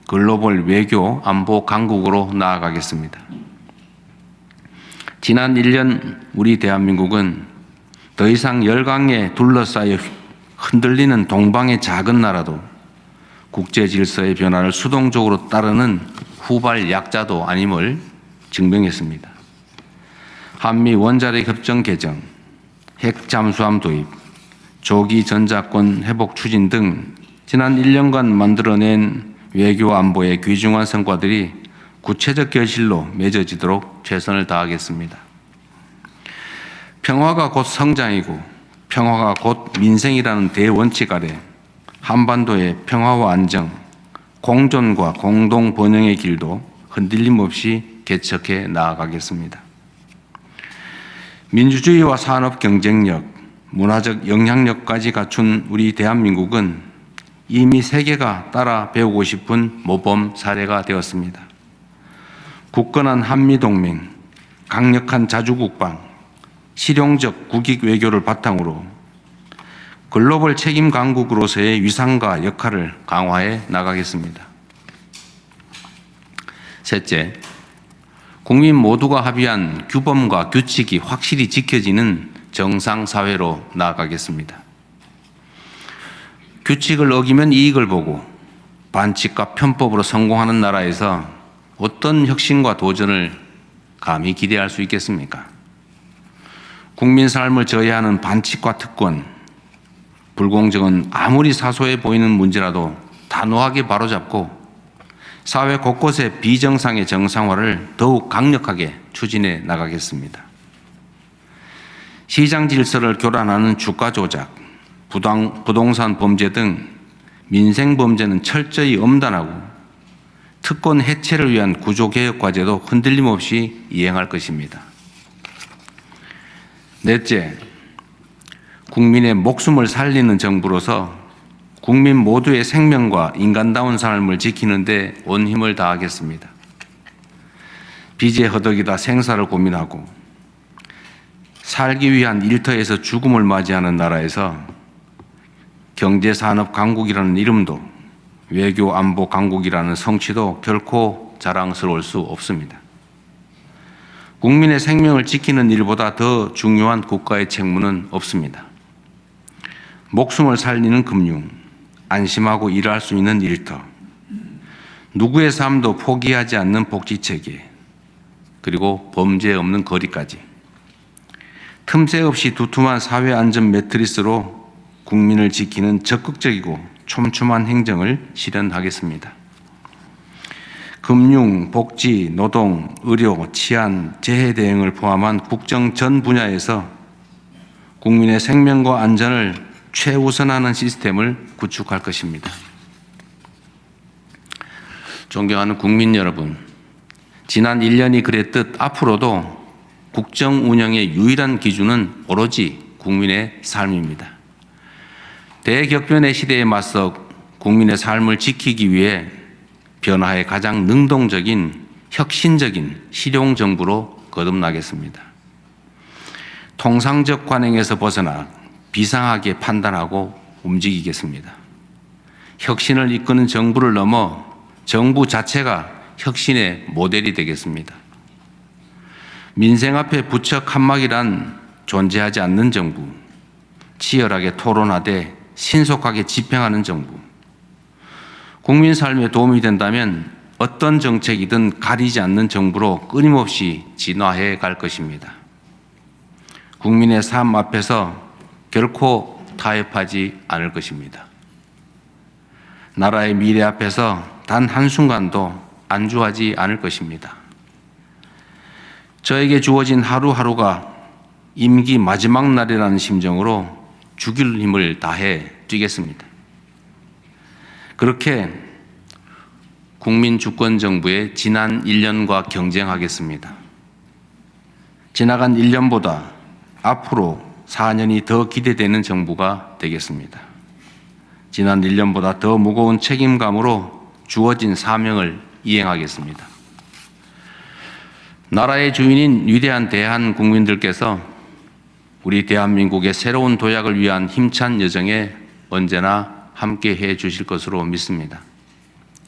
글로벌 외교 안보 강국으로 나아가겠습니다. 지난 1년 우리 대한민국은 더 이상 열강에 둘러싸여 흔들리는 동방의 작은 나라도 국제 질서의 변화를 수동적으로 따르는 후발 약자도 아님을 증명했습니다. 한미 원자력 협정 개정, 핵 잠수함 도입, 조기 전자권 회복 추진 등 지난 1년간 만들어낸 외교 안보의 귀중한 성과들이 구체적 결실로 맺어지도록 최선을 다하겠습니다. 평화가 곧 성장이고 평화가 곧 민생이라는 대원칙 아래 한반도의 평화와 안정, 공존과 공동 번영의 길도 흔들림 없이 개척해 나아가겠습니다. 민주주의와 산업 경쟁력, 문화적 영향력까지 갖춘 우리 대한민국은 이미 세계가 따라 배우고 싶은 모범 사례가 되었습니다. 굳건한 한미동맹, 강력한 자주국방, 실용적 국익 외교를 바탕으로 글로벌 책임 강국으로서의 위상과 역할을 강화해 나가겠습니다. 셋째, 국민 모두가 합의한 규범과 규칙이 확실히 지켜지는 정상사회로 나아가겠습니다. 규칙을 어기면 이익을 보고 반칙과 편법으로 성공하는 나라에서 어떤 혁신과 도전을 감히 기대할 수 있겠습니까? 국민 삶을 저해하는 반칙과 특권, 불공정은 아무리 사소해 보이는 문제라도 단호하게 바로잡고 사회 곳곳의 비정상의 정상화를 더욱 강력하게 추진해 나가겠습니다. 시장 질서를 교란하는 주가 조작, 부동산 범죄 등 민생 범죄는 철저히 엄단하고 특권 해체를 위한 구조개혁 과제도 흔들림 없이 이행할 것입니다. 넷째, 국민의 목숨을 살리는 정부로서 국민 모두의 생명과 인간다운 삶을 지키는 데 온 힘을 다하겠습니다. 빚에 허덕이다 생사를 고민하고 살기 위한 일터에서 죽음을 맞이하는 나라에서 경제산업 강국이라는 이름도 외교 안보 강국이라는 성취도 결코 자랑스러울 수 없습니다. 국민의 생명을 지키는 일보다 더 중요한 국가의 책무는 없습니다. 목숨을 살리는 금융, 안심하고 일할 수 있는 일터, 누구의 삶도 포기하지 않는 복지체계, 그리고 범죄 없는 거리까지 틈새 없이 두툼한 사회 안전 매트리스로 국민을 지키는 적극적이고 촘촘한 행정을 실현하겠습니다. 금융, 복지, 노동, 의료, 치안, 재해 대응을 포함한 국정 전 분야에서 국민의 생명과 안전을 최우선하는 시스템을 구축할 것입니다. 존경하는 국민 여러분, 지난 1년이 그랬듯 앞으로도 국정 운영의 유일한 기준은 오로지 국민의 삶입니다. 대격변의 시대에 맞서 국민의 삶을 지키기 위해 변화에 가장 능동적인 혁신적인 실용정부로 거듭나겠습니다. 통상적 관행에서 벗어나 비상하게 판단하고 움직이겠습니다. 혁신을 이끄는 정부를 넘어 정부 자체가 혁신의 모델이 되겠습니다. 민생 앞에 부처 칸막이란 존재하지 않는 정부, 치열하게 토론하되 신속하게 집행하는 정부, 국민 삶에 도움이 된다면 어떤 정책이든 가리지 않는 정부로 끊임없이 진화해 갈 것입니다. 국민의 삶 앞에서 결코 타협하지 않을 것입니다. 나라의 미래 앞에서 단 한순간도 안주하지 않을 것입니다. 저에게 주어진 하루하루가 임기 마지막 날이라는 심정으로 죽일 힘을 다해 뛰겠습니다. 그렇게 국민 주권 정부의 지난 1년과 경쟁하겠습니다. 지나간 1년보다 앞으로 4년이 더 기대되는 정부가 되겠습니다. 지난 1년보다 더 무거운 책임감으로 주어진 사명을 이행하겠습니다. 나라의 주인인 위대한 대한 국민들께서 우리 대한민국의 새로운 도약을 위한 힘찬 여정에 언제나 함께 해 주실 것으로 믿습니다.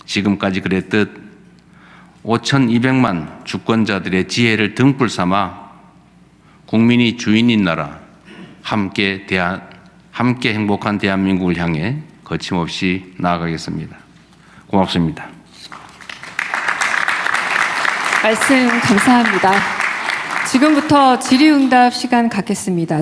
지금까지 그랬듯 5,200만 주권자들의 지혜를 등불 삼아 국민이 주인인 나라, 함께 행복한 대한민국을 향해 거침없이 나아가겠습니다. 고맙습니다. 말씀 감사합니다. 지금부터 질의응답 시간 갖겠습니다.